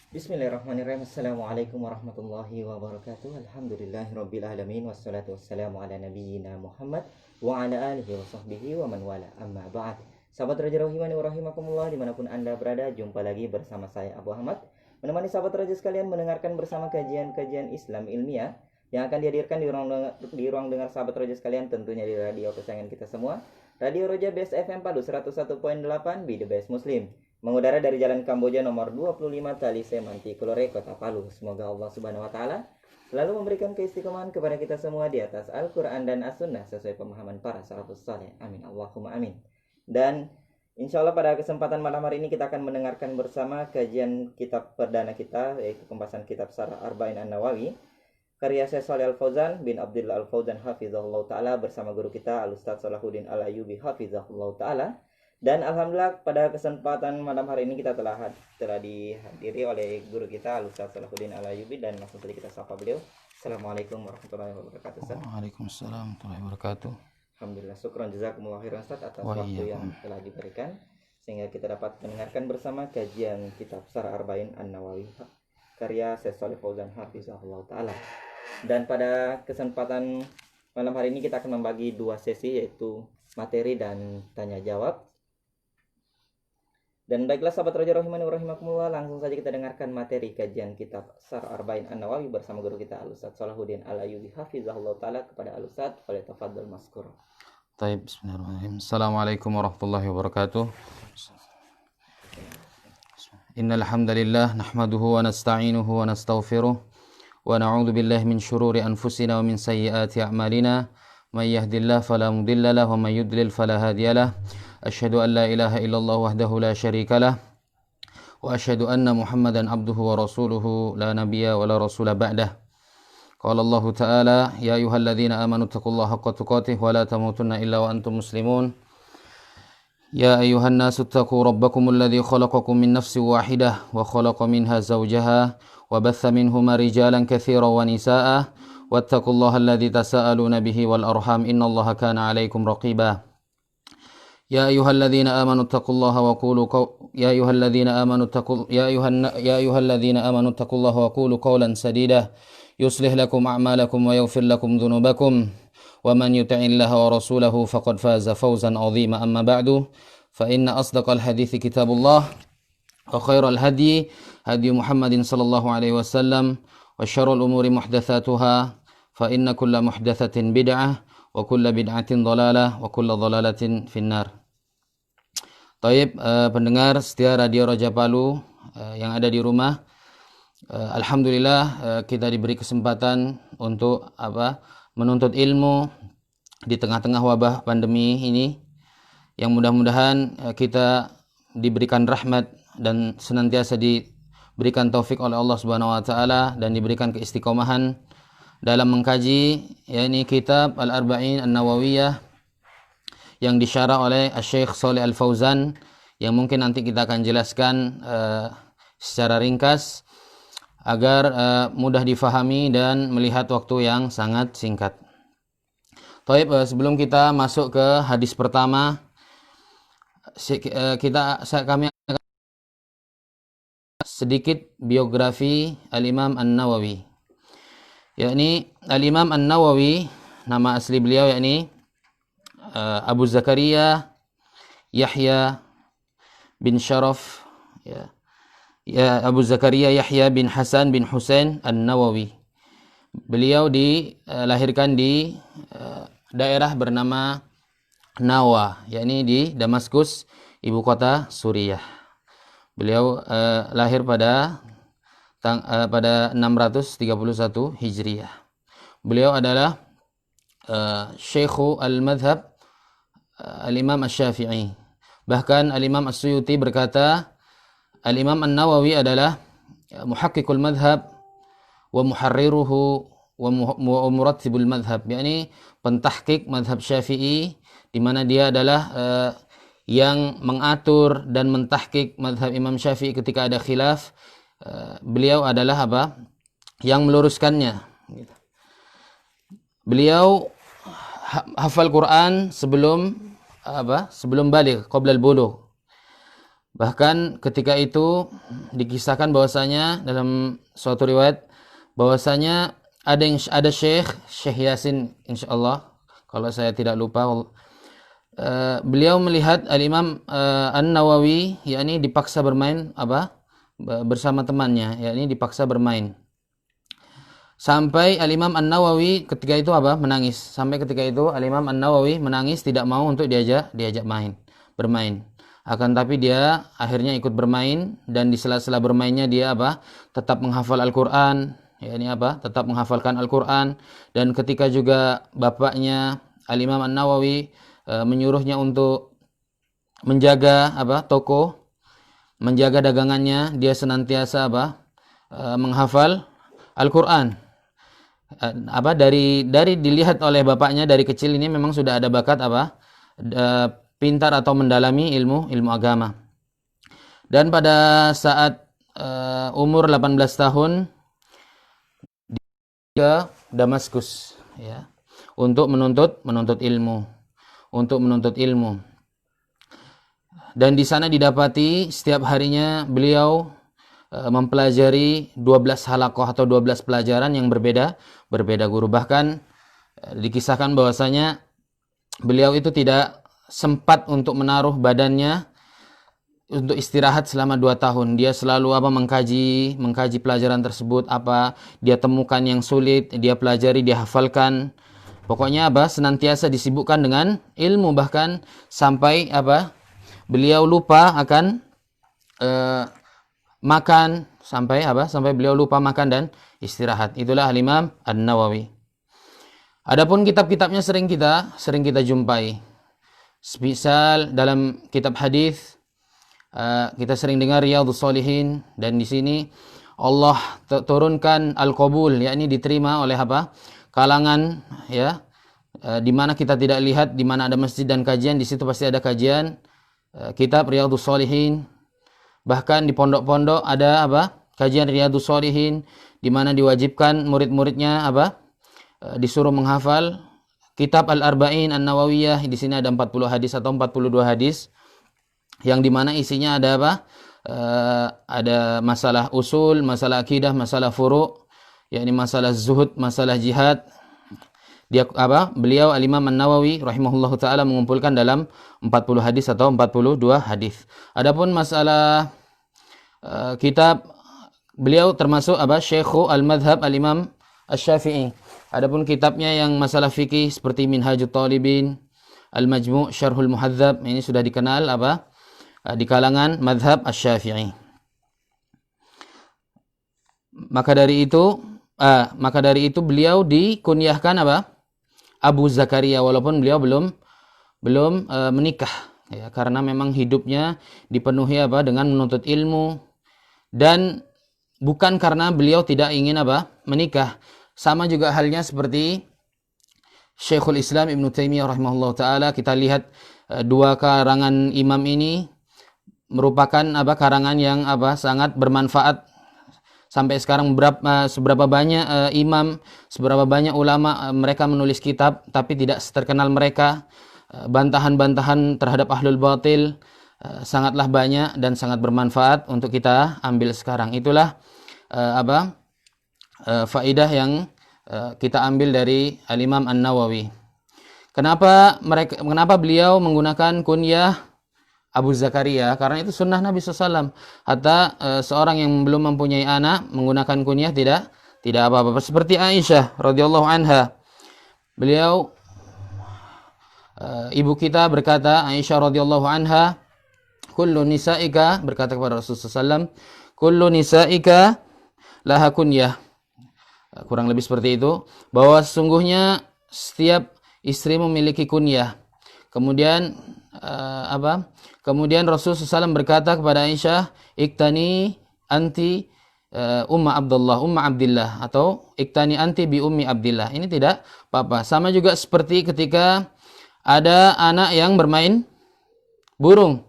Bismillahirrahmanirrahim. Assalamualaikum warahmatullahi wabarakatuh. Alhamdulillahirabbil alamin wassalatu wassalamu ala nabiyyina Muhammad wa ala alihi wa sahbihi wa man wala. Amma ba'd. Sahabat Raja Rahimani wa rahimakumullah dimanapun Anda berada, jumpa lagi bersama saya Abu Ahmad, menemani sahabat Raja sekalian mendengarkan bersama kajian-kajian Islam ilmiah yang akan dihadirkan di ruang dengar sahabat Raja sekalian, tentunya di radio kesayangan kita semua, Radio Roja Best FM Palu 101.8 Be The Best Muslim, mengudara dari Jalan Kamboja nomor 25 Talise Manti Kulore, Kota Palu. Semoga Allah Subhanahu wa taala selalu memberikan keistiqomahan kepada kita semua di atas Al-Qur'an dan As-Sunnah sesuai pemahaman para salafus saleh. Amin Allahumma amin. Dan insya Allah pada kesempatan malam hari ini kita akan mendengarkan bersama kajian kitab perdana kita, yaitu pembahasan kitab Syarah Arba'in An-Nawawi karya Syekh Shalih Al-Fauzan bin Abdullah Al-Fauzan hafizahullah taala bersama guru kita Al-Ustaz Salahuddin Al-Ayyubi hafizahullah taala. Dan alhamdulillah pada kesempatan malam hari ini kita telah dihadiri oleh guru kita Al-Ustaz Salahuddin Al-Ayyubi, dan langsung saja kita sapa beliau. Assalamualaikum warahmatullahi wabarakatuh. Waalaikumsalam warahmatullahi wabarakatuh. Alhamdulillah, syukran jazakumullah khairan Ustaz atas waktu yang telah diberikan sehingga kita dapat mendengarkan bersama kajian kitab Syarah Arba'in An-Nawawi karya Syekh Shalih Fauzan hafizahullah taala. Dan pada kesempatan malam hari ini kita akan membagi dua sesi, yaitu materi dan tanya jawab. Dan baiklah sahabat Raja Rahimani wa rahimakumullah, langsung saja kita dengarkan materi kajian kitab Syarah Arba'in An-Nawawi bersama guru kita Al-Ustaz Salahuddin Al-Ayyubi hafizahullah taala. Kepada Al-Ustaz, falyatafaddal maskur. Baik, bismillahirrahmanirrahim. Assalamualaikum warahmatullahi wabarakatuh. Innal hamdalillah nahmaduhu wa nasta'inuhu wa nastaghfiruh wa na'udzu billahi min shururi anfusina wa min sayyiati a'malina. May yahdihillahu fala mudilla lahu wa may yudlil fala hadiyalah. Asyhadu an la ilaha illallah wahdahu la syarika lah wa asyhadu anna Muhammadan abduhu wa rasuluhu la nabiyya wa la rasula ba'dah. Qala Allah Ta'ala, ya ayyuhalladzina amanu taqullaha haqqa tuqatih wa la tamutunna illa wa antum muslimun. Ya ayyuhan nasu taqu rabbakumul ladzi khalaqakum min nafsin wahidah wa khalaqa minha zawjaha wa batha minhuma rijalan katsiran wa nisaa'a wattaqullaha alladzi tasaaluna bihi wal arham innallaha kana 'alaikum raqiba. يا أيها الذين آمنوا اتقوا الله وقولوا يا أيها الذين آمنوا اتقوا الله وقولوا قولا سديدا يصلح لكم أعمالكم ويغفر لكم ذنوبكم ومن يطع الله ورسوله فقد فاز فوزا عظيما. أما بعد فإن أصدق الحديث كتاب الله وخير الهدي هدي محمد صلى الله عليه وسلم وشر الأمور محدثاتها فإن كل محدثة بدعة وكل بدعة ضلالة وكل ضلالة في النار. Taib, pendengar setia Radio Raja Palu yang ada di rumah, alhamdulillah kita diberi kesempatan untuk menuntut ilmu di tengah-tengah wabah pandemi ini, yang mudah-mudahan kita diberikan rahmat dan senantiasa diberikan taufik oleh Allah Subhanahu wa taala dan diberikan keistiqomahan dalam mengkaji yakni kitab Al-Arba'in An-Nawawiyah yang disyarah oleh Syekh Shalih Al-Fauzan, yang mungkin nanti kita akan jelaskan secara ringkas agar mudah difahami dan melihat waktu yang sangat singkat. Taib, sebelum kita masuk ke hadis pertama, kami akan sedikit biografi Al-Imam An-Nawawi. Yakni Al-Imam An-Nawawi, nama asli beliau yakni Abu Zakaria Yahya bin Sharaf, Abu Zakaria Yahya bin Hasan bin Husain An-Nawawi. Beliau dilahirkan di daerah bernama Nawa, yakni di Damaskus, ibu kota Suriah. Beliau lahir pada 631 Hijriah. Beliau adalah Syekhu al-Madhab Al-Imam Asy-Syafi'i. Bahkan Al-Imam As-Suyuti berkata, Al-Imam An-Nawawi adalah muhaqqiqul madhab wa muharriruhu wa murattibul madhab, yakni pentahqiq madhab Syafi'i, di mana dia adalah yang mengatur dan mentahqiq madhab Imam Syafi'i ketika ada khilaf. Beliau adalah yang meluruskannya. Beliau hafal Quran sebelum baligh, qabla al-bulugh. Bahkan ketika itu dikisahkan bahwasanya dalam suatu riwayat bahwasanya ada Syekh Yasin insyaallah kalau saya tidak lupa, beliau melihat Al-Imam An-Nawawi yakni dipaksa bermain bersama temannya, yakni dipaksa bermain. Sampai Al-Imam An-Nawawi ketika itu menangis. Sampai ketika itu Al-Imam An-Nawawi menangis, tidak mau untuk diajak bermain. Akan tapi dia akhirnya ikut bermain, dan di sela-sela bermainnya dia tetap menghafal Al-Qur'an, yakni tetap menghafalkan Al-Qur'an. Dan ketika juga bapaknya Al-Imam An-Nawawi menyuruhnya untuk menjaga toko, menjaga dagangannya, dia senantiasa menghafal Al-Qur'an. Dari dilihat oleh bapaknya dari kecil ini memang sudah ada bakat pintar atau mendalami ilmu agama. Dan pada saat umur 18 tahun dia ke Damaskus ya, untuk menuntut ilmu. Dan di sana didapati setiap harinya beliau mempelajari 12 halaqah atau 12 pelajaran yang berbeda guru. Bahkan dikisahkan bahwasanya beliau itu tidak sempat untuk menaruh badannya untuk istirahat selama 2 tahun. Dia selalu mengkaji pelajaran tersebut, dia temukan yang sulit, dia pelajari, dia hafalkan. Pokoknya senantiasa disibukkan dengan ilmu, bahkan sampai beliau lupa akan makan, sampai beliau lupa makan dan istirahat. Itulah Al-Imam An-Nawawi. Adapun kitab-kitabnya sering kita jumpai. Misal dalam kitab hadis kita sering dengar Riyadhus Shalihin, dan di sini Allah turunkan al-qabul, yakni diterima oleh kalangan ya, di mana kita tidak lihat, di mana ada masjid dan kajian, di situ pasti ada kajian kitab Riyadhus Shalihin. Bahkan di pondok-pondok ada kajian Riyadhus Shalihin, di mana diwajibkan murid-muridnya disuruh menghafal kitab Al-Arba'in An-Nawawiyah. Di sini ada 40 hadis atau 42 hadis yang di mana isinya ada ada masalah usul, masalah akidah, masalah furu', yakni masalah zuhud, masalah jihad. Beliau Al-Imam An-Nawawi rahimahullahu taala mengumpulkan dalam 40 hadis atau 42 hadis. Adapun masalah kitab beliau termasuk Syekhu Al-Madhab Al-Imam Asy-Syafi'i. Adapun kitabnya yang masalah fikih seperti Minhajut Talibin, Al-Majmu' Syarhul Muhadzab, ini sudah dikenal di kalangan madhab Asy-Syafi'i. Maka dari itu beliau dikunyahkan Abu Zakaria, walaupun beliau belum menikah ya, karena memang hidupnya dipenuhi dengan menuntut ilmu, dan bukan karena beliau tidak ingin menikah. Sama juga halnya seperti Syekhul Islam Ibnu Taimiyah rahimahullah taala. Kita lihat dua karangan imam ini merupakan karangan yang sangat bermanfaat. Sampai sekarang seberapa banyak imam, seberapa banyak ulama mereka menulis kitab, tapi tidak terkenal mereka. Bantahan-bantahan terhadap ahlul batil sangatlah banyak dan sangat bermanfaat untuk kita ambil sekarang. Itulah faidah yang kita ambil dari Al-Imam An-Nawawi. Kenapa beliau menggunakan kunyah Abu Zakaria? Karena itu sunnah Nabi SAW. Hatta seorang yang belum mempunyai anak menggunakan kunyah tidak apa-apa. Seperti Aisyah radhiyallahu anha. Beliau ibu kita berkata, Aisyah radhiyallahu anha, kullu nisa'ika, berkata kepada Rasulullah SAW, kullu nisa'ika laha kunyah. Kurang lebih seperti itu, bahwa sesungguhnya setiap istri memiliki kunyah. Kemudian Kemudian Rasulullah SAW berkata kepada Aisyah, iktani anti Umma Abdillah, atau iktani anti bi Ummi Abdillah. Ini tidak apa-apa. Sama juga seperti ketika ada anak yang bermain burung.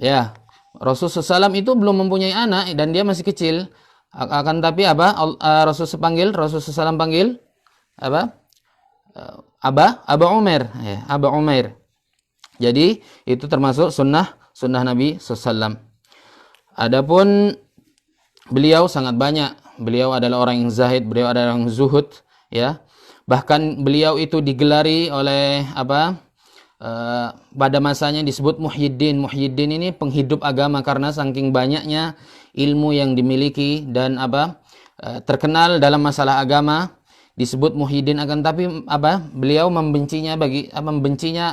Ya, Rasulullah SAW itu belum mempunyai anak dan dia masih kecil. Akan tapi Rasulullah SAW panggil Aba Umair, ya, Aba Umair. Jadi itu termasuk sunnah sunnah Nabi SAW. Adapun beliau sangat banyak. Beliau adalah orang yang zahid, beliau adalah orang zuhud, ya. Bahkan beliau itu digelari oleh pada masanya disebut Muhyiddin. Muhyiddin ini penghidup agama karena saking banyaknya ilmu yang dimiliki dan terkenal dalam masalah agama, disebut Muhyiddin. Akan tapi beliau membencinya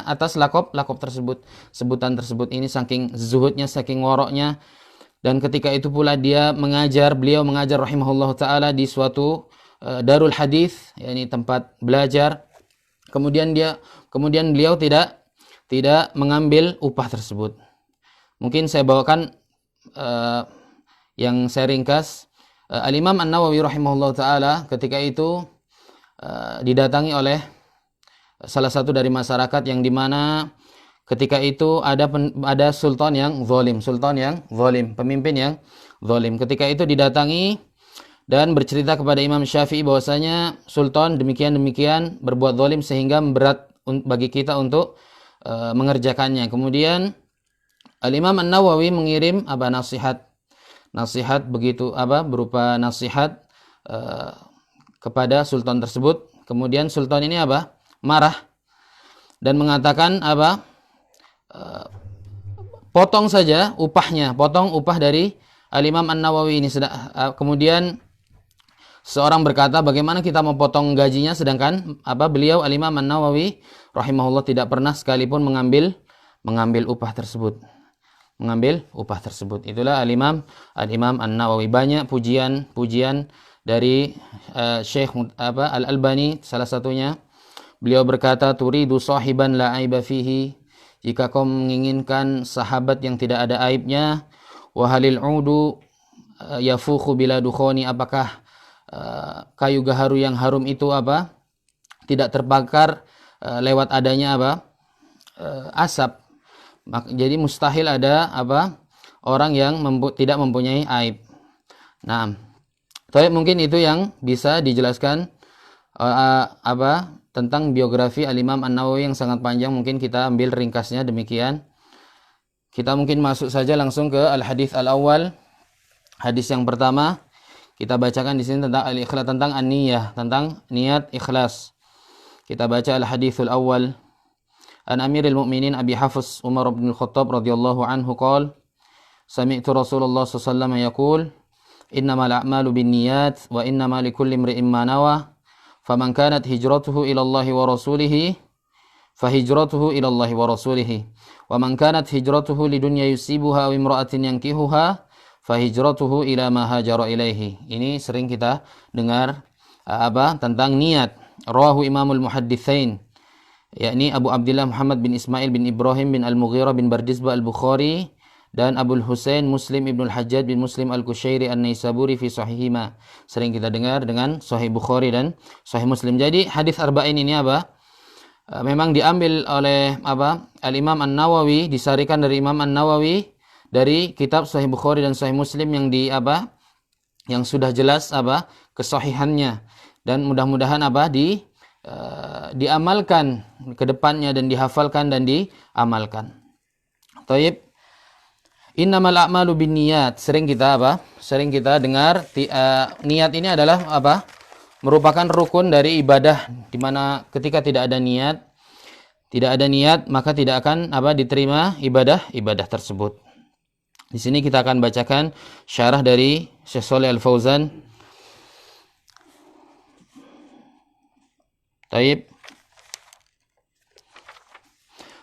atas lakop tersebut, sebutan tersebut. Ini saking zuhudnya, saking waroknya. Dan ketika itu pula beliau mengajar rahimahullah taala di suatu darul hadis, yakni tempat belajar. Kemudian beliau tidak mengambil upah tersebut. Mungkin saya bawakan yang saya ringkas. Al-Imam An-Nawawi rahimahullah taala ketika itu didatangi oleh salah satu dari masyarakat yang dimana ketika itu ada sultan yang zalim, pemimpin yang zalim. Ketika itu didatangi dan bercerita kepada Imam Syafi'i bahwasanya sultan demikian berbuat zalim sehingga berat bagi kita untuk mengerjakannya. Kemudian Al-Imam An-Nawawi mengirim nasihat begitu berupa nasihat kepada sultan tersebut. Kemudian sultan ini marah dan mengatakan potong saja upahnya, potong upah dari Al-Imam An-Nawawi ini. Kemudian seorang berkata, bagaimana kita mau potong gajinya sedangkan beliau Al-Imam An-Nawawi rahimahullah tidak pernah sekalipun mengambil upah tersebut. Itulah Al-Imam An-Nawawi. Banyak pujian dari Syekh Al-Albani salah satunya. Beliau berkata, turidu sahiban la aiba fihi, jika kau menginginkan sahabat yang tidak ada aibnya, wa halil udu yafukhu bila dukhoni, apakah kayu gaharu yang harum itu tidak terbakar lewat adanya asap. Jadi mustahil ada orang yang tidak mempunyai aib. Nah, mungkin itu yang bisa dijelaskan tentang biografi Al-Imam An-Nawawi yang sangat panjang. Mungkin kita ambil ringkasnya demikian. Kita mungkin masuk saja langsung ke al-hadis al-awwal. Hadis yang pertama kita bacakan di sini tentang al-ikhlas, tentang an-niyah, tentang niat ikhlas. Kita baca al-haditsul awwal. An Amiril Mu'minin Abi Hafs Umar bin Khattab radhiyallahu anhu qala, sami'tu Rasulullah sallallahu alaihi wasallam yaqul, innamal a'malu binniyat wa innamal likulli imri'in ma nawa. Faman kanat hijratuhu ila Allah wa rasulih fahijratuhu ila Allah wa rasulih, wa man kanat hijratuhu lidunya yusibuha aw imra'atin yankihuha fahijratuhu ila ma hajara ilaihi. Ini sering kita dengar tentang niat. Rawahu Imamul Muhadditsain, yakni Abu Abdullah Muhammad bin Ismail bin Ibrahim bin Al-Mughirah bin Bardizbah Al-Bukhari dan Abul Husain Muslim Ibnul Hajjaj bin Muslim Al-Kushairi An-Naisaburi fi sahihima. Sering kita dengar dengan Sahih Bukhari dan Sahih Muslim. Jadi hadis arba'in ini memang diambil oleh Al-Imam An-Nawawi, disarikan dari Imam An-Nawawi dari kitab Sahih Bukhari dan Sahih Muslim yang yang sudah jelas kesahihannya, dan mudah-mudahan diamalkan ke depannya dan dihafalkan dan diamalkan. Taib. Innamal a'malu binniyat. Sering kita dengar niat ini adalah merupakan rukun dari ibadah, di mana ketika tidak ada niat maka tidak akan diterima ibadah tersebut. Di sini kita akan bacakan syarah dari Syekh Shalih Al-Fauzan. Taib.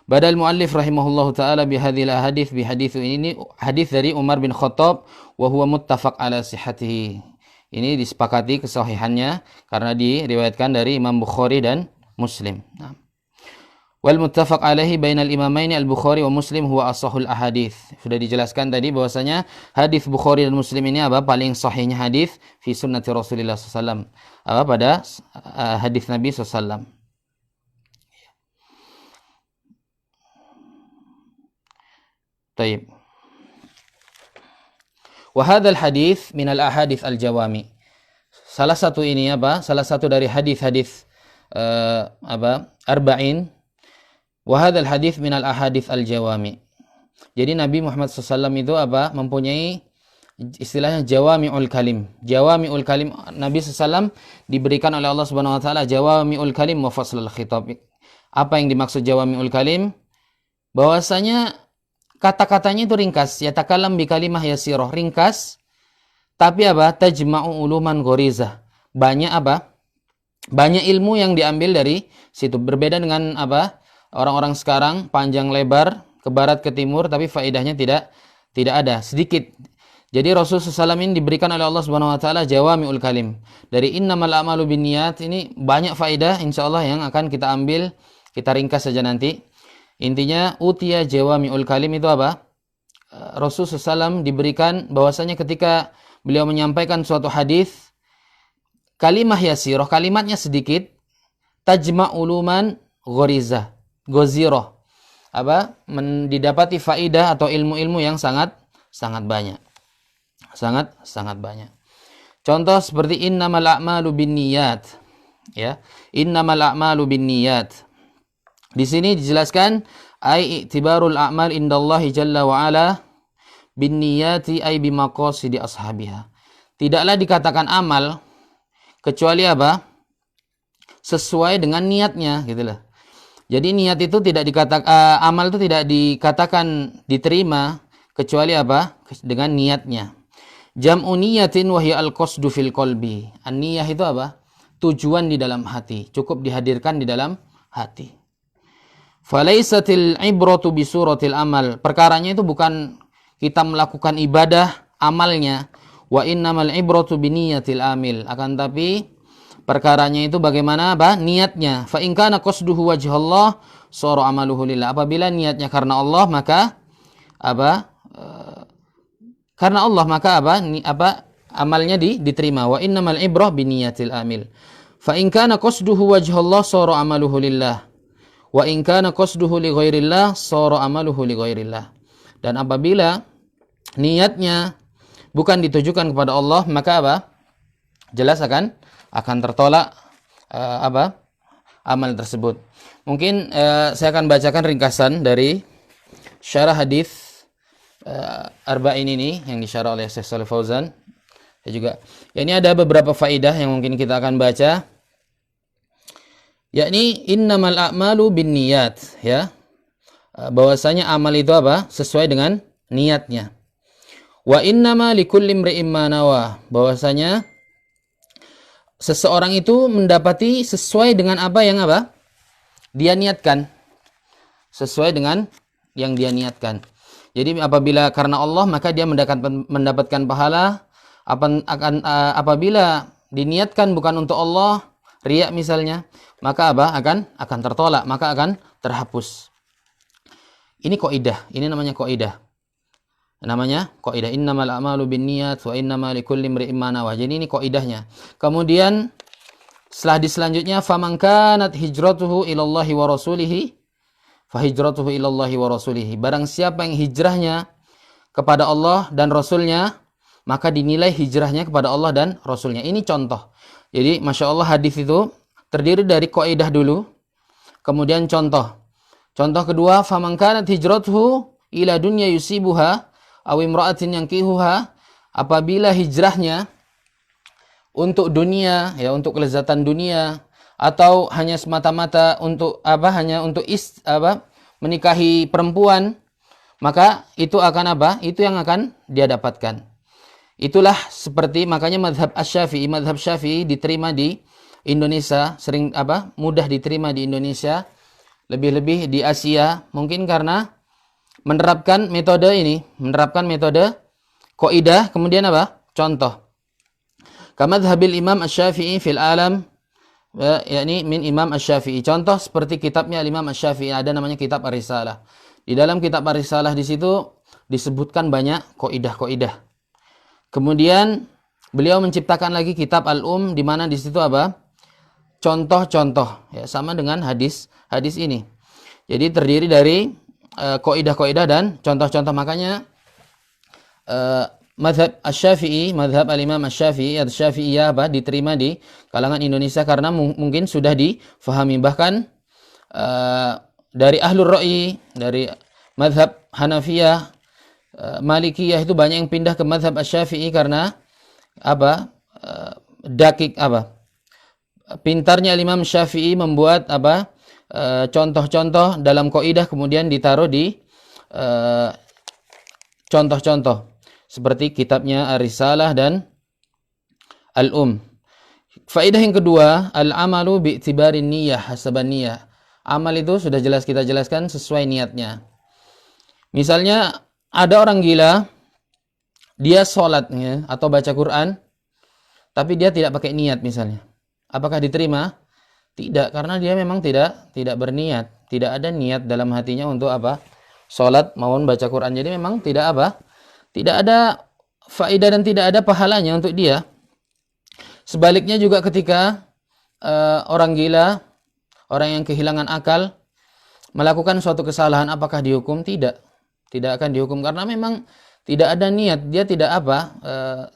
Badal muallif rahimahullahu taala bihadhil hadis ini hadis dari Umar bin Khattab wa huwa muttafaq ala sihhatihi. Ini disepakati kesahihannya karena diriwayatkan dari Imam Bukhari dan Muslim. Nah. Wal muttafaq alaihi bainal imamaini al-Bukhari wa Muslim huwa ashahul ahadits. Sudah dijelaskan tadi bahwasanya hadis Bukhari dan Muslim ini paling sahihnya hadis fi sunnati Rasulillah sallallahu alaihi wasallam. Pada hadis Nabi sallallahu alaihi wasallam. Taib. Wa hadzal hadits min al-ahadits al-jawami. Salah satu dari hadis-hadis arba'in. Wa hadzal hadits min al-ahadits al-jawami. Jadi Nabi Muhammad SAW itu apa? Mempunyai istilahnya jawami'ul kalim. Jawami'ul kalim, Nabi SAW diberikan oleh Allah Subhanahu wa taala jawami'ul kalim wa faslul khitab. Apa yang dimaksud jawami'ul kalim? Bahwasanya kata-katanya itu ringkas, yatakallam bi kalimah yasirah, ringkas, tapi apa? Tajma'u uluman ghorizah. Banyak apa? Banyak ilmu yang diambil dari situ. Berbeda dengan apa? Orang-orang sekarang panjang lebar ke barat ke timur, tapi faedahnya tidak ada, sedikit. Jadi Rasulullah SAW ini diberikan oleh Allah Subhanahu wa taala jawami'ul kalim. Dari innamal a'malu binniyat ini banyak faedah insyaallah yang akan kita ambil, kita ringkas saja nanti. Intinya utiya jawami'ul kalim itu apa? Rasulullah SAW diberikan bahwasanya ketika beliau menyampaikan suatu hadis, kalimah yasirah, kalimatnya sedikit, tajma'uluman gozirah. Apa? Didapati faidah atau ilmu-ilmu yang sangat banyak. Sangat banyak. Contoh seperti innamal a'malu binniyat. Ya, innamal a'malu binniyat. Di sini dijelaskan ai i'tibarul a'mal indallahi jalla wa ala binniyati ai bimaqasidi ashabiha. Tidaklah dikatakan amal kecuali apa? Sesuai dengan niatnya, gitu loh. Jadi niat itu tidak dikatakan amal itu tidak dikatakan diterima kecuali apa? Dengan niatnya. Jam'u niyatin wa hiya al-qasdu fil qalbi. An-niyah itu apa? Tujuan di dalam hati, cukup dihadirkan di dalam hati. Falaisatil ibratu bi suratil amal. Perkaranya itu bukan kita melakukan ibadah amalnya, wa innamal ibratu bi niyatil amil. Akan tapi perkaranya itu bagaimana apa? Niatnya. Fa in kana qasduhu wajhallah sara amaluhu lillah. Apabila niatnya karena Allah, maka apa? Karena Allah, maka apa? Amalnya diterima. Wa innamal ibrah biniyatil amil. Fa in kana qasduhu wajhallah sara amaluhu lillah. Wa in kana qasduhu li ghairillah sara amaluhu li ghairillah. Dan apabila niatnya bukan ditujukan kepada Allah, maka apa? Jelas akan tertolak amal tersebut. Mungkin saya akan bacakan ringkasan dari syarah hadis Arba'in ini yang disyarah oleh Syekh Shalih Fauzan. Ya juga. Ya, ini ada beberapa faedah yang mungkin kita akan baca. Yakni innamal a'malu binniyat, ya. Bahwasanya amal itu apa? Sesuai dengan niatnya. Wa innama likulli imri'in ma nawa. Bahwasanya seseorang itu mendapati sesuai dengan apa yang apa? Dia niatkan. Sesuai dengan yang dia niatkan. Jadi apabila karena Allah, maka dia mendapatkan pahala. Apabila diniatkan bukan untuk Allah, riya misalnya, maka apa? Akan tertolak, maka akan terhapus. Ini kaidah, ini namanya kaidah. Namanya kaidah innamal a'malu binniyat wa innamal likulli imri'in ma nawa. Jadi ini kaidahnya. Kemudian selanjutnya faman kanat hijratuhu ilallahi wa rasulihi fahijratuhu ilallahi wa rasulihi. Barang siapa yang hijrahnya kepada Allah dan Rasulnya, maka dinilai hijrahnya kepada Allah dan Rasulnya. Ini contoh. Jadi Masya Allah hadis itu terdiri dari kaidah dulu, kemudian contoh. Contoh kedua, faman kanat hijratuhu ila dunya yusibuha aw imra'atin yankihuha. Apabila hijrahnya untuk dunia, ya, untuk kelezatan dunia, atau hanya semata-mata untuk apa? Hanya untuk menikahi perempuan, maka itu akan apa? Itu yang akan dia dapatkan. Itulah seperti makanya mazhab Syafi'i diterima di Indonesia, sering mudah diterima di Indonesia, lebih-lebih di Asia, mungkin karena menerapkan metode kaidah, kemudian apa? Contoh. Kamadzhabil Imam Asy-Syafi'i fil alam, yakni min Imam Asy-Syafi'i. Contoh seperti kitabnya Imam Asy-Syafi'i, ada namanya kitab Ar-Risalah. Di dalam kitab Ar-Risalah di situ disebutkan banyak kaidah-kaidah. Kemudian beliau menciptakan lagi kitab Al-Um, di mana di situ apa? Contoh-contoh, ya, sama dengan hadis ini. Jadi terdiri dari kaidah-kaidah dan contoh-contoh. Makanya mazhab Asy-Syafi'i, mazhab al-Imam Asy-Syafi'i atau Syafi'iyah diterima di kalangan Indonesia karena mungkin sudah difahami. Bahkan dari ahlur ra'yi, dari madhab Hanafiyah, Malikiyah itu banyak yang pindah ke madhab Asy-Syafi'i karena apa? Pintarnya Imam Syafi'i membuat contoh-contoh dalam kaidah kemudian ditaruh di contoh-contoh seperti kitabnya Ar-Risalah dan Faedah yang kedua, al-amalu bi'tibarin niyyah hasaban niyyah. Amal itu sudah jelas kita jelaskan sesuai niatnya. Misalnya ada orang gila, dia sholatnya atau baca Quran, tapi dia tidak pakai niat misalnya. Apakah diterima? Tidak, karena dia memang tidak berniat, tidak ada niat dalam hatinya untuk sholat maupun baca Quran. Jadi memang tidak ada faedah dan tidak ada pahalanya untuk dia. Sebaliknya juga ketika orang gila, orang yang kehilangan akal, melakukan suatu kesalahan, apakah dihukum? Tidak akan dihukum karena memang tidak ada niat, dia tidak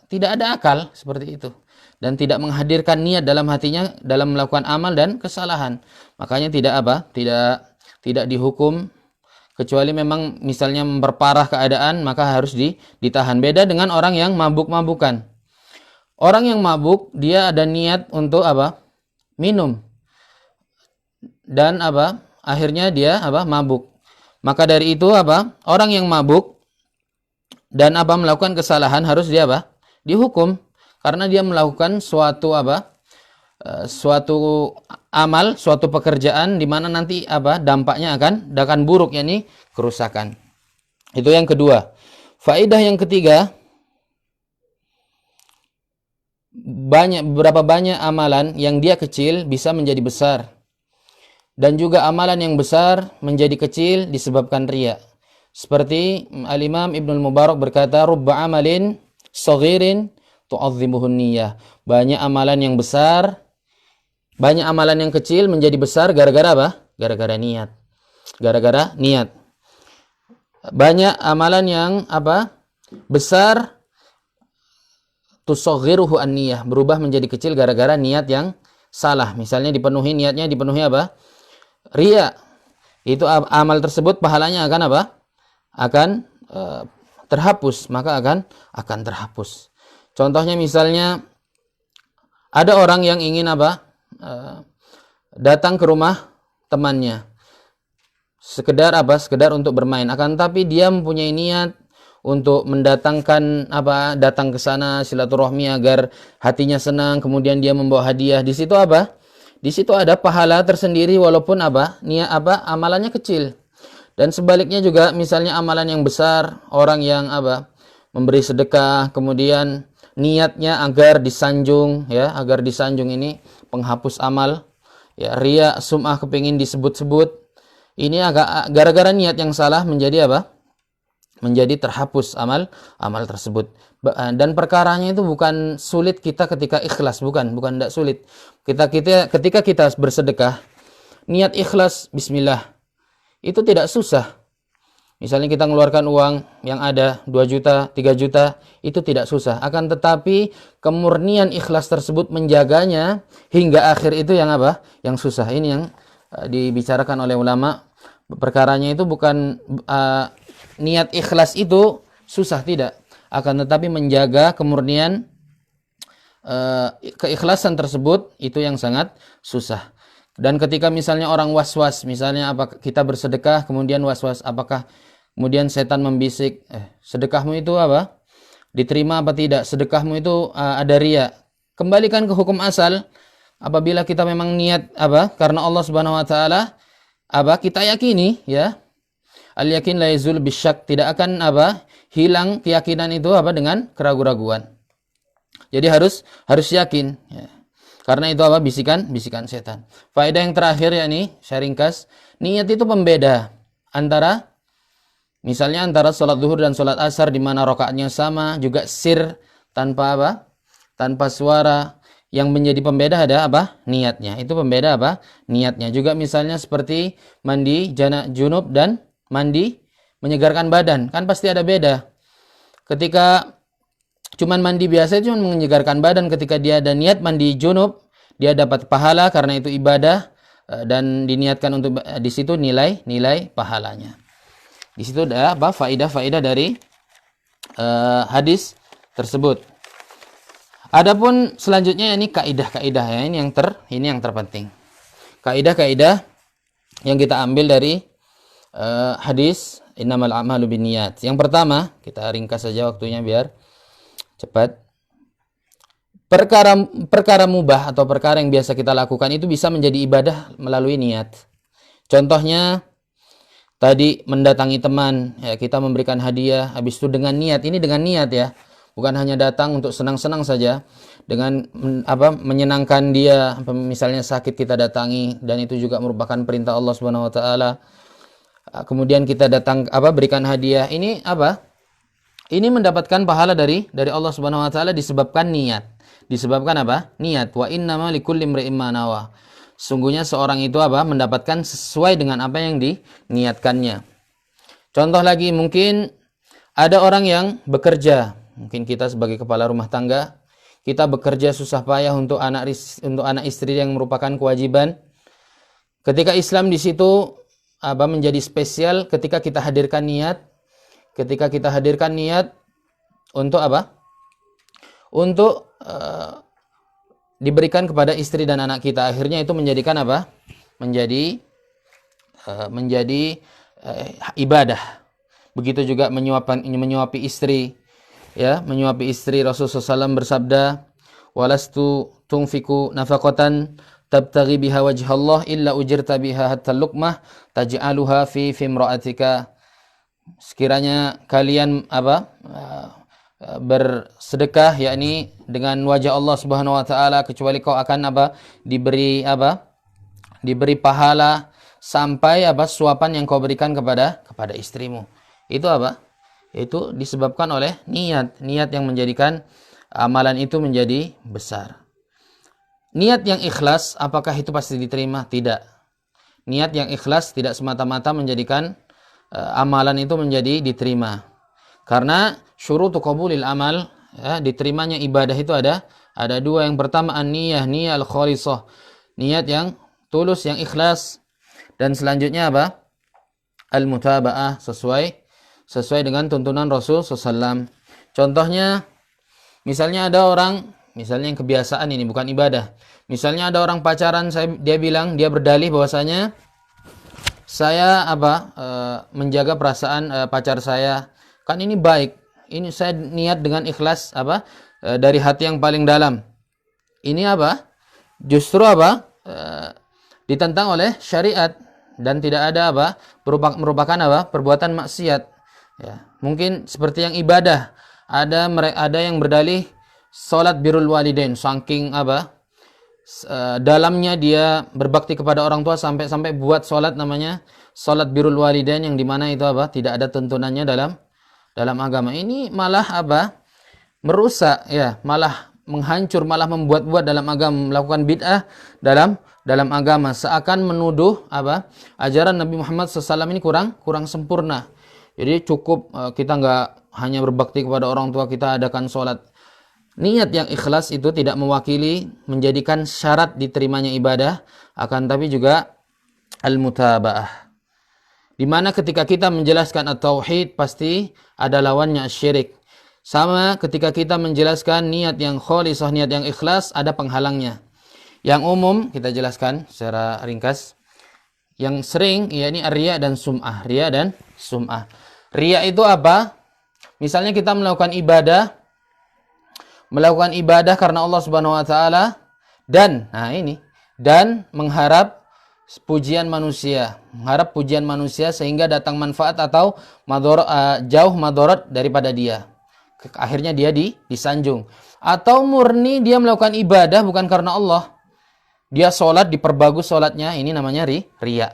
ada akal seperti itu, dan tidak menghadirkan niat dalam hatinya dalam melakukan amal dan kesalahan. Makanya tidak dihukum, kecuali memang misalnya memperparah keadaan, maka harus ditahan. Beda dengan orang yang mabuk-mabukan. Orang yang mabuk, dia ada niat untuk minum. Dan akhirnya dia mabuk. Maka dari itu orang yang mabuk dan melakukan kesalahan harus dia dihukum karena dia melakukan suatu amal, suatu pekerjaan di mana nanti dampaknya akan buruk, yakni kerusakan. Itu yang kedua. Faedah yang ketiga, berapa banyak amalan yang dia kecil bisa menjadi besar, dan juga amalan yang besar menjadi kecil disebabkan riya. Seperti Al-Imam Ibnul Mubarak berkata, rubba amalin saghirin tu'azzimuhun niyyah. Banyak amalan yang besar, banyak amalan yang kecil menjadi besar gara-gara apa? Gara-gara niat. Gara-gara niat. Banyak amalan yang besar tusaghiruhu an-niyyah, berubah menjadi kecil gara-gara niat yang salah. Misalnya niatnya dipenuhi riya. Itu amal tersebut pahalanya akan akan terhapus, maka akan terhapus. Contohnya misalnya ada orang yang ingin datang ke rumah temannya sekedar untuk bermain, akan tapi dia mempunyai niat untuk mendatangkan datang ke sana silaturahmi agar hatinya senang, kemudian dia membawa hadiah. Di situ Di situ ada pahala tersendiri walaupun amalannya kecil. Dan sebaliknya juga misalnya amalan yang besar, orang yang memberi sedekah, kemudian niatnya agar disanjung, ya, agar disanjung, ini penghapus amal, ya, riya, sum'ah, kepingin disebut-sebut. Ini gara-gara niat yang salah menjadi menjadi terhapus amal tersebut. Dan perkaranya itu bukan sulit kita ketika ikhlas, bukan tidak sulit. Ketika kita bersedekah, niat ikhlas bismillah, itu tidak susah. Misalnya kita mengeluarkan uang yang ada 2 juta, 3 juta, itu tidak susah. Akan tetapi kemurnian ikhlas tersebut menjaganya hingga akhir itu yang susah. Ini yang dibicarakan oleh ulama. Perkaranya itu bukan niat ikhlas itu susah, tidak. Akan tetapi menjaga kemurnian keikhlasan tersebut itu yang sangat susah. Dan ketika misalnya orang was-was, misalnya kita bersedekah kemudian was-was, apakah kemudian setan membisik, sedekahmu itu diterima apa tidak, sedekahmu itu ada riya. Kembalikan ke hukum asal. Apabila kita memang niat karena Allah Subhanahu wa taala, kita yakini, ya, al-yakin la yazul bisyak, tidak akan hilang keyakinan itu dengan keraguan-raguan. Jadi harus yakin, ya. Karena itu bisikan setan. Faedah yang terakhir, yakni saya ringkas, niat itu pembeda antara misalnya antara salat zuhur dan salat asar di mana rakaatnya sama, juga sir tanpa suara. Yang menjadi pembeda ada niatnya. Itu pembeda niatnya. Juga misalnya seperti mandi junub dan mandi menyegarkan badan, kan pasti ada beda. Ketika cuman mandi biasa itu cuma menyegarkan badan, ketika dia ada niat mandi junub, dia dapat pahala karena itu ibadah, dan diniatkan untuk di situ nilai pahalanya. Di situ ada apa? Faidah-faidah dari hadis tersebut. Adapun selanjutnya ini kaidah-kaidah ya, ini yang terpenting. Kaidah-kaidah yang kita ambil dari hadis innamal a'malu binniyat. Yang pertama, kita ringkas saja waktunya biar cepat. Perkara mubah atau perkara yang biasa kita lakukan itu bisa menjadi ibadah melalui niat. Contohnya tadi mendatangi teman, ya, kita memberikan hadiah, habis itu dengan niat. Ini dengan niat ya. Bukan hanya datang untuk senang-senang saja, dengan menyenangkan dia, misalnya sakit kita datangi, dan itu juga merupakan perintah Allah Subhanahu wa taala. Kemudian kita datang berikan hadiah. Ini apa? Ini mendapatkan pahala dari Allah Subhanahu wa taala disebabkan niat. Disebabkan apa? Niat. Wa innama likulli imri'in ma nawa. Sungguhnya seorang itu mendapatkan sesuai dengan apa yang diniatkannya. Contoh lagi, mungkin ada orang yang bekerja. Mungkin kita sebagai kepala rumah tangga, kita bekerja susah payah untuk anak istri yang merupakan kewajiban. Ketika Islam di situ menjadi spesial ketika kita hadirkan niat. Ketika kita hadirkan niat untuk apa? Untuk diberikan kepada istri dan anak kita. Akhirnya itu menjadikan apa? Menjadi ibadah. Begitu juga menyuapi istri. Ya, menyuapi istri. Rasulullah SAW bersabda, "Walastu tunfiku nafaqatan tabtaghi biha wajhallah illa ujirta biha hatta luqmah taj'aluha fi imra'atika." Sekiranya kalian bersedekah, yakni dengan wajah Allah Subhanahu wa taala, kecuali kau akan diberi pahala sampai suapan yang kau berikan kepada istrimu. Itu Itu disebabkan oleh niat yang menjadikan amalan itu menjadi besar. Niat yang ikhlas, apakah itu pasti diterima? Tidak. Niat yang ikhlas tidak semata-mata menjadikan amalan itu menjadi diterima. Karena syurutu qabulil amal, ya, diterimanya ibadah itu ada dua. Yang pertama an-niyah al-khalisah, niat yang tulus, yang ikhlas. Dan selanjutnya al-mutaba'ah, sesuai dengan tuntunan Rasul SAW. Contohnya, misalnya ada orang, misalnya yang kebiasaan ini bukan ibadah. Misalnya ada orang pacaran, dia berdalih bahwasanya saya menjaga perasaan pacar saya. Kan ini baik. Ini saya niat dengan ikhlas dari hati yang paling dalam. Ini justru ditentang oleh syariat dan tidak ada merupakan perbuatan maksiat. Ya, mungkin seperti yang ibadah, ada yang berdalih salat birrul walidain, saking dalamnya dia berbakti kepada orang tua sampai buat salat namanya salat birrul walidain, yang dimana itu tidak ada tuntunannya dalam agama. Ini malah merusak, ya, malah menghancur, malah membuat-buat dalam agama, melakukan bid'ah dalam agama, seakan menuduh ajaran Nabi Muhammad SAW ini kurang sempurna. Jadi cukup kita nggak hanya berbakti kepada orang tua, kita adakan sholat. Niat yang ikhlas itu tidak mewakili menjadikan syarat diterimanya ibadah, akan tapi juga al-mutaba'ah. Di mana ketika kita menjelaskan at-tauhid pasti ada lawannya syirik. Sama ketika kita menjelaskan niat yang khalisah, niat yang ikhlas, ada penghalangnya. Yang umum kita jelaskan secara ringkas. Yang sering yakni riya dan sum'ah. Riya dan sum'ah. Riya itu apa? Misalnya kita melakukan ibadah karena Allah Subhanahu wa taala dan mengharap pujian manusia, sehingga datang manfaat atau jauh madarat daripada dia. Akhirnya dia disanjung. Atau murni dia melakukan ibadah bukan karena Allah. Dia sholat, diperbagus sholatnya, ini namanya riya.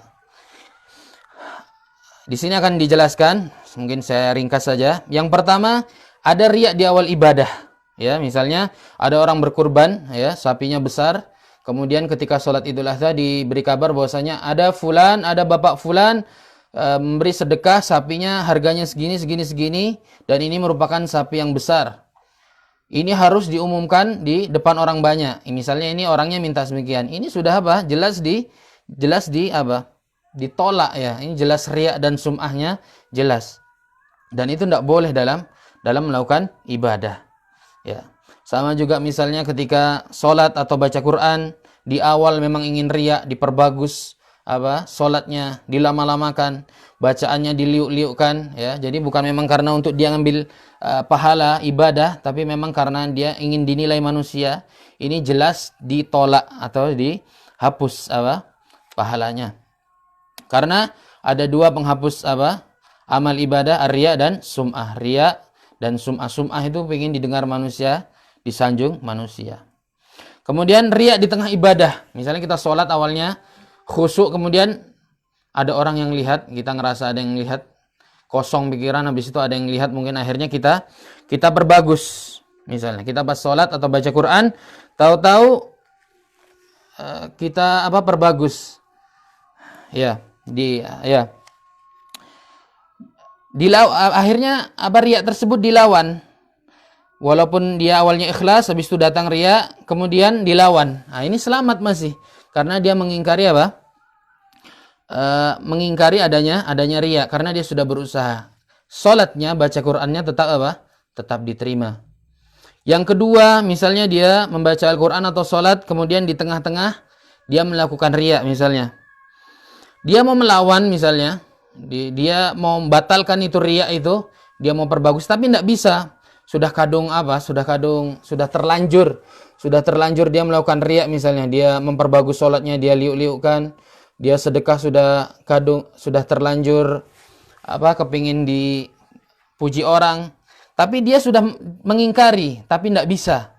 Di sini akan dijelaskan, mungkin saya ringkas saja. Yang pertama, ada riya di awal ibadah. Ya, misalnya ada orang berkurban, ya, sapinya besar. Kemudian ketika sholat Idul Adha diberi kabar bahwasanya ada bapak fulan memberi sedekah, sapinya harganya segini, dan ini merupakan sapi yang besar. Ini harus diumumkan di depan orang banyak. Misalnya ini orangnya minta demikian. Ini sudah jelas di ditolak ya. Ini jelas riya dan sum'ahnya jelas. Dan itu tidak boleh dalam melakukan ibadah. Ya. Sama juga misalnya ketika sholat atau baca Quran, di awal memang ingin riya, diperbagus sholatnya, dilama-lamakan, bacaannya diliuk-liukkan ya. Jadi bukan memang karena untuk dia ngambil pahala ibadah, tapi memang karena dia ingin dinilai manusia. Ini jelas ditolak atau dihapus pahalanya. Karena ada dua penghapus amal ibadah, riya dan sum'ah. Riya dan sum'ah. Sum'ah itu ingin didengar manusia, disanjung manusia. Kemudian riya di tengah ibadah. Misalnya kita sholat awalnya khusyuk, kemudian ada orang yang lihat, kita ngerasa ada yang lihat, kosong pikiran, habis itu ada yang lihat, mungkin akhirnya kita berbagus. Misalnya kita pas sholat atau baca Quran, tahu-tahu kita perbagus. Akhirnya riya tersebut dilawan. Walaupun dia awalnya ikhlas, habis itu datang riya, kemudian dilawan. Nah, ini selamat masih, karena dia mengingkari mengingkari adanya riya, karena dia sudah berusaha. Salatnya, baca Qur'annya tetap diterima. Yang kedua, misalnya dia membaca Al-Qur'an atau salat, kemudian di tengah-tengah dia melakukan riya misalnya. Dia mau melawan misalnya, dia mau membatalkan itu riya itu, dia mau perbagus tapi tidak bisa. Sudah terlanjur dia melakukan riya misalnya, dia memperbagus sholatnya, dia liuk-liukkan, dia sedekah sudah terlanjur kepingin dipuji orang, tapi dia sudah mengingkari tapi tidak bisa.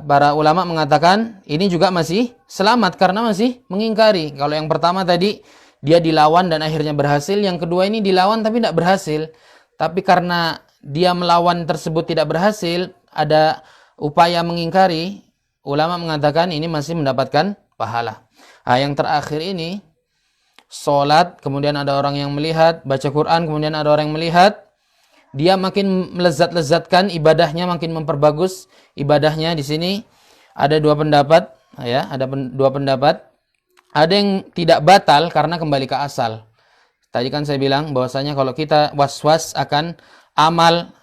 Para ulama mengatakan ini juga masih selamat karena masih mengingkari. Kalau yang pertama tadi dia dilawan dan akhirnya berhasil, yang kedua ini dilawan tapi tidak berhasil. Tapi karena dia melawan tersebut tidak berhasil, ada upaya mengingkari, ulama mengatakan ini masih mendapatkan pahala. Nah, yang terakhir ini sholat, kemudian ada orang yang melihat, baca Quran, kemudian ada orang yang melihat, dia makin melezat-lezatkan ibadahnya, makin memperbagus ibadahnya. Di sini ada dua pendapat, ya, ada dua pendapat. Ada yang tidak batal karena kembali ke asal. Tadi kan saya bilang bahwasanya kalau kita was-was akan amal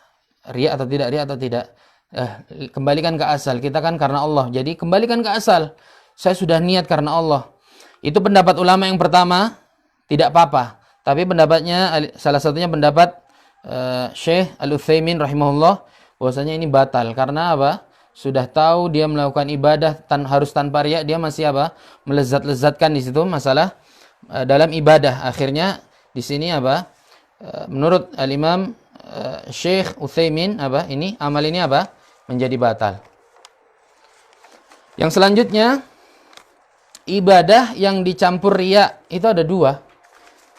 riya atau tidak, kembalikan ke asal. Kita kan karena Allah, jadi kembalikan ke asal. Saya sudah niat karena Allah. Itu pendapat ulama yang pertama, tidak apa-apa. Tapi pendapatnya, salah satunya pendapat Syekh Al-Utsaimin rahimahullah, bahwasanya ini batal karena sudah tahu dia melakukan ibadah harus tanpa riya, dia masih melezat-lezatkan di situ masalah dalam ibadah. Akhirnya di sini menurut Al-Imam Syekh Utsaimin ini amal ini menjadi batal. Yang selanjutnya, ibadah yang dicampur riya itu ada dua.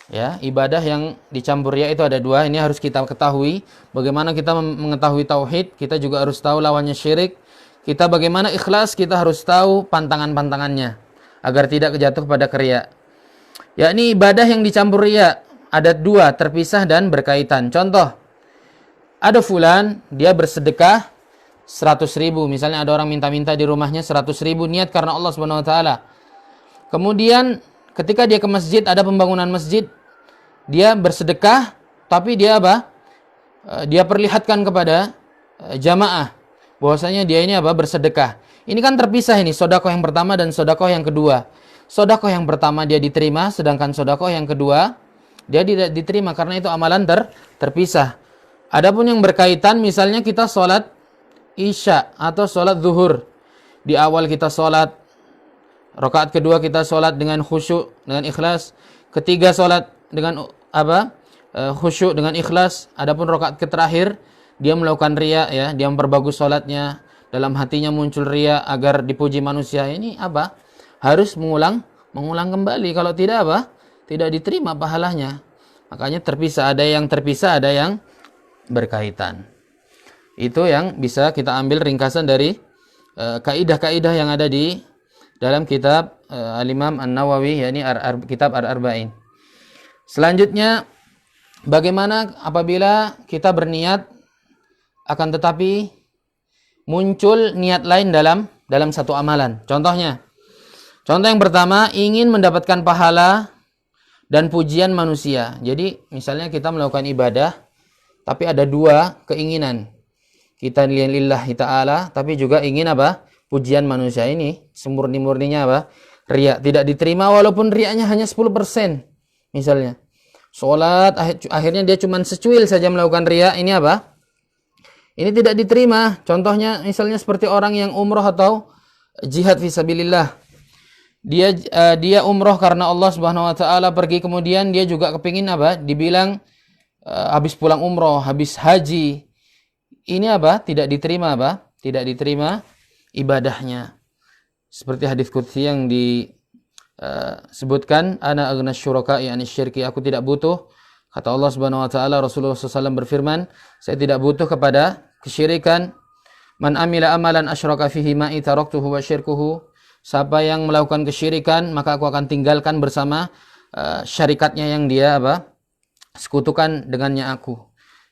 Ya, ibadah yang dicampur riya itu ada dua. Ini harus kita ketahui. Bagaimana kita mengetahui tauhid, kita juga harus tahu lawannya syirik. Kita bagaimana ikhlas, kita harus tahu pantangan-pantangannya agar tidak jatuh pada riya. Yakni ibadah yang dicampur riya ada dua, terpisah dan berkaitan. Contoh, ada fulan, dia bersedekah 100.000. Misalnya ada orang minta-minta di rumahnya 100.000, niat karena Allah Subhanahu wa taala. Kemudian ketika dia ke masjid, ada pembangunan masjid, dia bersedekah, tapi dia dia perlihatkan kepada jamaah bahwasanya dia ini bersedekah. Ini kan terpisah ini, sedekah yang pertama dan sedekah yang kedua. Sedekah yang pertama dia diterima, sedangkan sedekah yang kedua dia tidak diterima karena itu amalan terpisah. Adapun yang berkaitan, misalnya kita sholat isya atau sholat zuhur. Di awal kita sholat, rakaat kedua kita sholat dengan khusyuk, dengan ikhlas. Ketiga sholat dengan khusyuk dengan ikhlas. Adapun rakaat terakhir dia melakukan riya, ya, dia memperbagus sholatnya, dalam hatinya muncul riya agar dipuji manusia. Ini harus mengulang kembali. Kalau tidak tidak diterima pahalanya. Makanya terpisah, ada yang terpisah, ada yang berkaitan. Itu yang bisa kita ambil ringkasan dari kaidah-kaidah yang ada di dalam kitab Al-Imam An-Nawawi, yakni kitab Ar-Arba'in. Selanjutnya, bagaimana apabila kita berniat akan tetapi muncul niat lain dalam satu amalan. Contohnya Contoh yang pertama, ingin mendapatkan pahala dan pujian manusia. Jadi misalnya kita melakukan ibadah, tapi ada dua keinginan. Kita lillahi ta'ala, tapi juga ingin apa? Pujian manusia. Ini semurni-murninya apa? Riya. Tidak diterima walaupun riyanya hanya 10%. Misalnya. Sholat, akhirnya dia cuma secuil saja melakukan riya. Ini apa? Ini tidak diterima. Contohnya misalnya seperti orang yang umroh atau jihad fisabilillah. Dia umroh karena Allah Subhanahu wa taala, pergi kemudian dia juga kepingin apa? Dibilang habis pulang umroh, habis haji. Ini apa? Tidak diterima apa? Tidak diterima ibadahnya. Seperti hadis qudsi yang disebutkan, ana aghna syuraka'i anis syirki, aku tidak butuh, kata Allah Subhanahu wa taala, Rasulullah SAW berfirman, saya tidak butuh kepada kesyirikan. Man amila amalan asyraka fihi ma'i taraktuhu wa syirkuhu, siapa yang melakukan kesyirikan maka aku akan tinggalkan bersama syarikatnya yang dia apa? Sekutukan dengannya aku.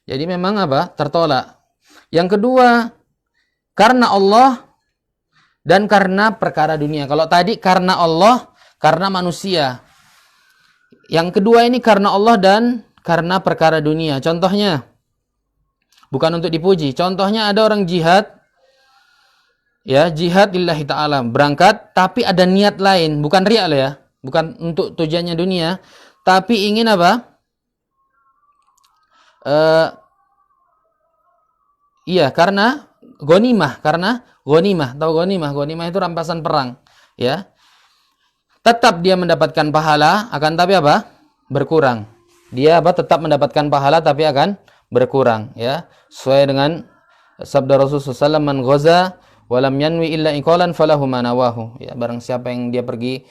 Jadi memang apa? Tertolak. Yang kedua, karena Allah dan karena perkara dunia. Kalau tadi karena Allah, karena manusia. Yang kedua ini karena Allah dan karena perkara dunia. Contohnya, bukan untuk dipuji. Contohnya ada orang jihad, ya jihad lillahi ta'ala, berangkat tapi ada niat lain, bukan riya ya, bukan untuk tujuannya dunia, tapi ingin apa? Iya, karena ghanimah, tahu ghanimah itu rampasan perang, ya. Tetap dia mendapatkan pahala, akan tapi apa? Berkurang. Dia apa? Tetap mendapatkan pahala tapi akan berkurang, ya. Sesuai dengan sabda Rasulullah SAW, man ghaza walam yanwi illa iqalan falahu ma nawahu. Ya, barang siapa yang dia pergi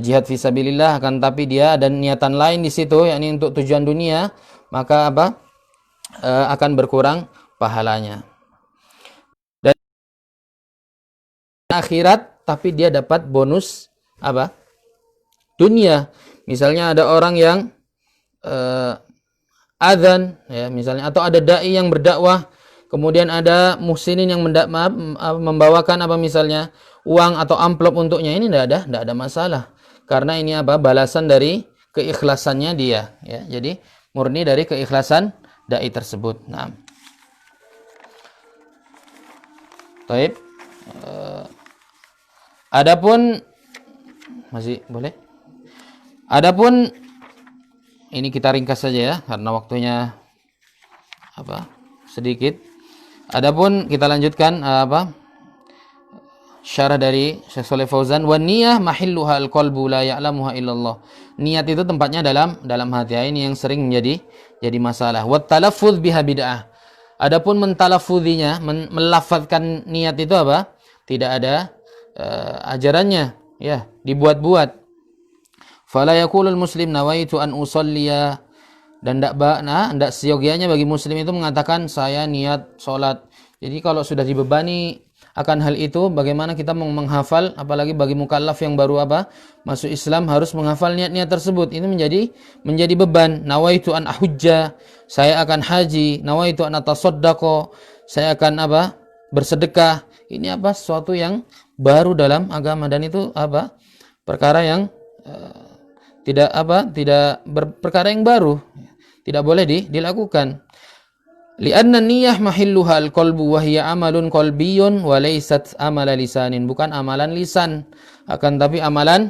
jihad fisabilillah akan tapi dia ada niatan lain di situ, yakni untuk tujuan dunia, maka apa? Akan berkurang pahalanya. Dan akhirat tapi dia dapat bonus apa? Dunia. Misalnya ada orang yang adzan, ya misalnya, atau ada dai yang berdakwah, kemudian ada muhsinin yang membawakan apa misalnya uang atau amplop untuknya, ini tidak ada masalah, karena ini apa? Balasan dari keikhlasannya dia, ya. Jadi murni dari keikhlasan dai tersebut. Nah, baik. Adapun masih boleh. Adapun ini kita ringkas saja ya, karena waktunya apa? Sedikit. Adapun kita lanjutkan syarah dari Syekh Shalih Fauzan, wan niyah mahilluha al-qalbu la ya'lamuha illallah. Niat itu tempatnya dalam hati. Ini yang sering jadi masalah. Wat talaffuz biha bid'ah. Adapun mentalaffudzinya, melafadzkan niat itu apa? Tidak ada ajarannya, ya, dibuat-buat. Fala yaqulul muslim nawaitu an usalliya, dan tidak seyogianya bagi muslim itu mengatakan saya niat sholat. Jadi kalau sudah dibebani akan hal itu, bagaimana kita menghafal, apalagi bagi mukallaf yang baru masuk Islam, harus menghafal niat-niat tersebut. Ini menjadi beban. Nawaitu an ahujja, saya akan haji. Nawaitu an atasaddaqa, saya akan bersedekah. Ini sesuatu yang baru dalam agama, dan itu perkara yang perkara yang baru, tidak boleh dilakukan. Li'anna niyyah mahilluha al-qalbu wa hiya amalun qalbiyyun wa laysat amala lisanin, bukan amalan lisan, akan tapi amalan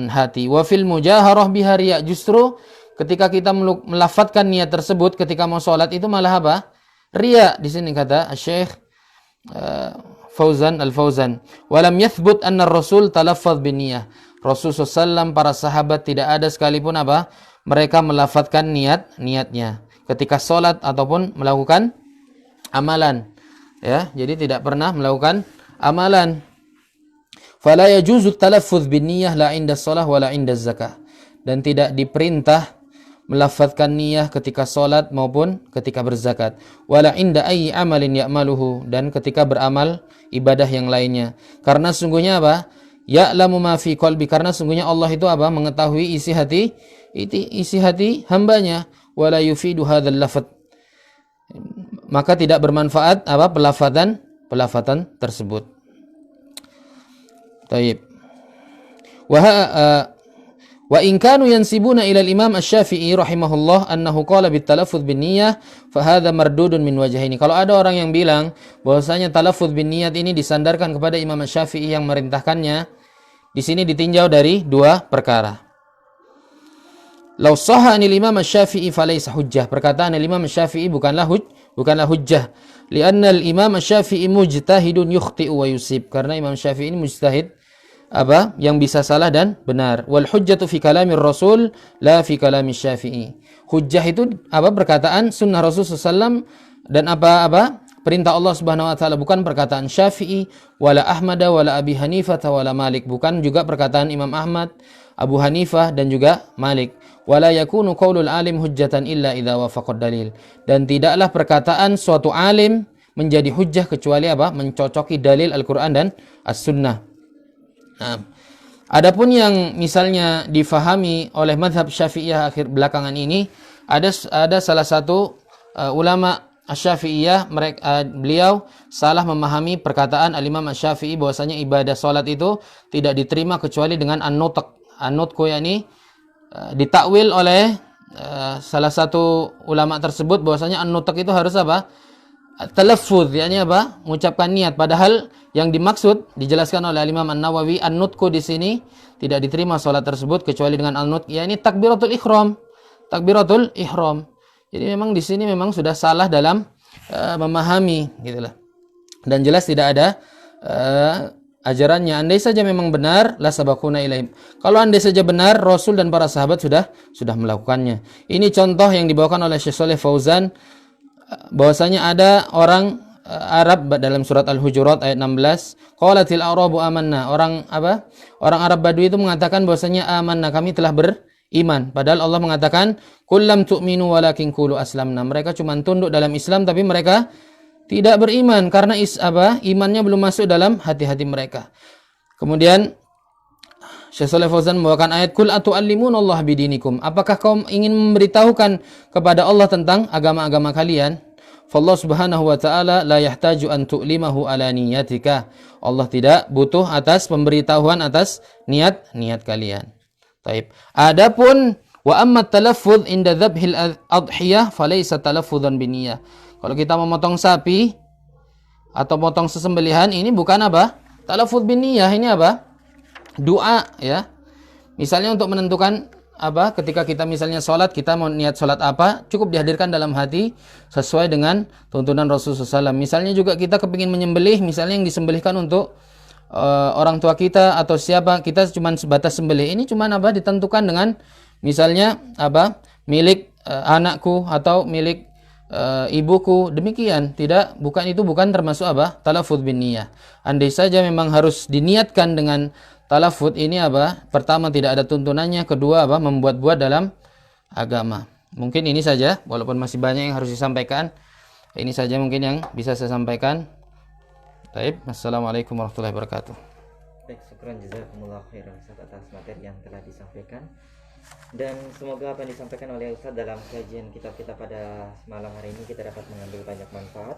hati. Wa fil mujaharah biha riya, justru ketika kita melafadzkan niat tersebut ketika mau sholat itu malah riya. Di sini kata Syekh Fauzan al-Fauzan, walam yathbut anna ar-rasul talaffadz bin niyyah. Rasulullah SAW, para sahabat tidak ada sekalipun mereka melafadzkan niatnya ketika sholat ataupun melakukan amalan, ya. Jadi tidak pernah melakukan amalan. Fala yajuzu talaffuz bin niyyah la inda shalah wala inda zakah, dan tidak diperintah melafadzkan niyah ketika sholat maupun ketika berzakat. Wala inda ayyi amalin ya'maluhu, dan ketika beramal ibadah yang lainnya. Karena sungguhnya ya'lamu ma fi qalbi, karena sungguhnya Allah itu mengetahui isi hati hambanya. Wala yufidu hadzal lafadz, maka tidak bermanfaat pelafatan tersebut. Taib. Wa in kanu yansibuna ila al-Imam Asy-Syafi'i rahimahullah annahu qala bit talaffuz bin niyyah fa hadha mardudun min wajhaini. Kalau ada orang yang bilang bahwasanya talaffuz bin niyyat ini disandarkan kepada Imam Asy-Syafi'i yang merintahkannya, di sini ditinjau dari dua perkara. Law sahha anil Imam Asy-Syafi'i falaysa hujjah. Perkataan Imam Asy-Syafi'i bukanlah hujjah. Lianna al-Imam Asy-Syafi'i mujtahidun yukhti'u wa yusib. Karena Imam Syafi'i ini mujtahid yang bisa salah dan benar. Wal hujjatu fi kalamir Rasul la fi kalamir Syafi'i. Hujjah itu perkataan sunnah Rasul SAW dan perintah Allah Subhanahu wa taala, bukan perkataan Syafi'i wala Ahmad wala Abi Hanifah wala Malik, bukan juga perkataan Imam Ahmad, Abu Hanifah dan juga Malik. Wala yakunu qaulul alim hujjatan illa idza wafaqad dalil. Dan tidaklah perkataan suatu alim menjadi hujjah kecuali mencocoki dalil Al-Qur'an dan As-Sunnah. Nah, adapun yang misalnya difahami oleh mazhab Syafi'iyah akhir belakangan ini, ada salah satu ulama Asy-Syafi'iyah, beliau salah memahami perkataan Al-Imam Asy-Syafi'i bahwasanya ibadah salat itu tidak diterima kecuali dengan an-nutq, yakni ditakwil oleh salah satu ulama tersebut bahwasanya an-nutq itu harus talaffuz, yakni mengucapkan niat. Padahal yang dimaksud dijelaskan oleh Imam An-Nawawi, an-nutqu di sini tidak diterima salat tersebut kecuali dengan an-nutq, yakni takbiratul ihram. Jadi memang di sini memang sudah salah dalam memahami gitulah. Dan jelas tidak ada ajarannya. Andai saja memang benar, la sabaquna ilaihim. Kalau andai saja benar, Rasul dan para sahabat sudah melakukannya. Ini contoh yang dibawakan oleh Syekh Shalih Fauzan bahwasanya ada orang Arab dalam surat Al-Hujurat ayat 16, qalatil a'rabu amanna. Orang Arab Badui itu mengatakan bahwasanya amanna, kami telah beriman. Padahal Allah mengatakan kullam tu'minu walakin qulu aslamna. Mereka cuma tunduk dalam Islam tapi mereka tidak beriman karena imannya belum masuk dalam hati-hati mereka. Kemudian Syekh Shalih Fauzan membawakan ayat kul atu'allimunallah bidinikum. Apakah kaum ingin memberitahukan kepada Allah tentang agama-agama kalian? Fallahu subhanahu wa ta'ala la yahtaju an tu'limahu ala niyatika. Allah tidak butuh atas pemberitahuan atas niat kalian. Taib. Adapun wa amma talaffuz inda dzabhil adhiyah falaysa talaffuzan biniyah. Kalau kita memotong sapi atau potong sesembelihan, ini bukan talaffuz biniyah, ini doa, ya. Misalnya untuk menentukan ketika kita misalnya sholat, kita mau niat sholat cukup dihadirkan dalam hati sesuai dengan tuntunan Rasulullah SAW. Misalnya juga kita kepingin menyembelih, misalnya yang disembelihkan untuk orang tua kita atau siapa, kita cuma sebatas sembelih. Ini cuma ditentukan dengan misalnya milik anakku atau milik ibuku, demikian. Bukan termasuk talaffuz bin niyah. Andai saja memang harus diniatkan dengan talaffuz ini pertama tidak ada tuntunannya, kedua membuat-buat dalam agama. Mungkin ini saja, walaupun masih banyak yang harus disampaikan. Ini saja mungkin yang bisa saya sampaikan. Baik, assalamualaikum warahmatullahi wabarakatuh. Baik, syukran jazakumullah khairan Ustaz atas materi yang telah disampaikan. Dan semoga apa yang disampaikan oleh Ustaz dalam kajian kitab kita pada malam hari ini kita dapat mengambil banyak manfaat,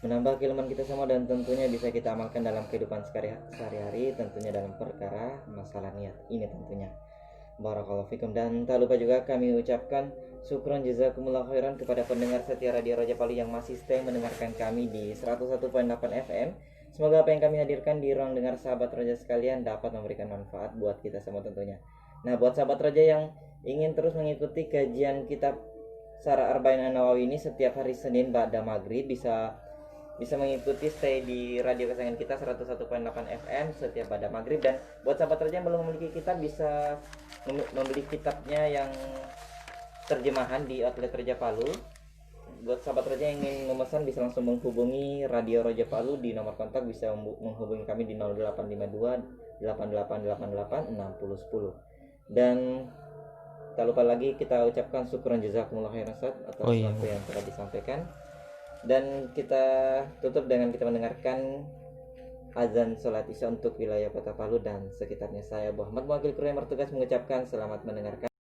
menambah keilmuan kita semua, dan tentunya bisa kita amalkan dalam kehidupan sehari-hari, tentunya dalam perkara masalah niat ini tentunya. Barakallahu fikum. Dan tak lupa juga kami ucapkan syukron jazakumullah khairan kepada pendengar setia Radio Raja Palu yang masih stay mendengarkan kami di 101.8 FM. Semoga apa yang kami hadirkan di ruang dengar sahabat Raja sekalian dapat memberikan manfaat buat kita semua tentunya. Nah, buat sahabat Raja yang ingin terus mengikuti kajian kitab Syarah Arba'in An-Nawawi ini setiap hari Senin ba'da maghrib, bisa mengikuti stay di radio kesayangan kita 101.8 FM setiap pada maghrib. Dan buat sahabat Raja yang belum memiliki kitab, bisa membeli kitabnya yang terjemahan di outlet Raja Palu. Buat sahabat Raja yang ingin memesan bisa langsung menghubungi Radio Raja Palu di nomor kontak, bisa menghubungi kami di 0852 8888 6010. Dan tak lupa lagi kita ucapkan syukuran jazakumullah khairan Ustaz atas apa yang telah disampaikan. Dan kita tutup dengan kita mendengarkan azan sholat isya untuk wilayah Kota Palu dan sekitarnya. Saya Muhammad Muakil Kru yang bertugas mengucapkan selamat mendengarkan.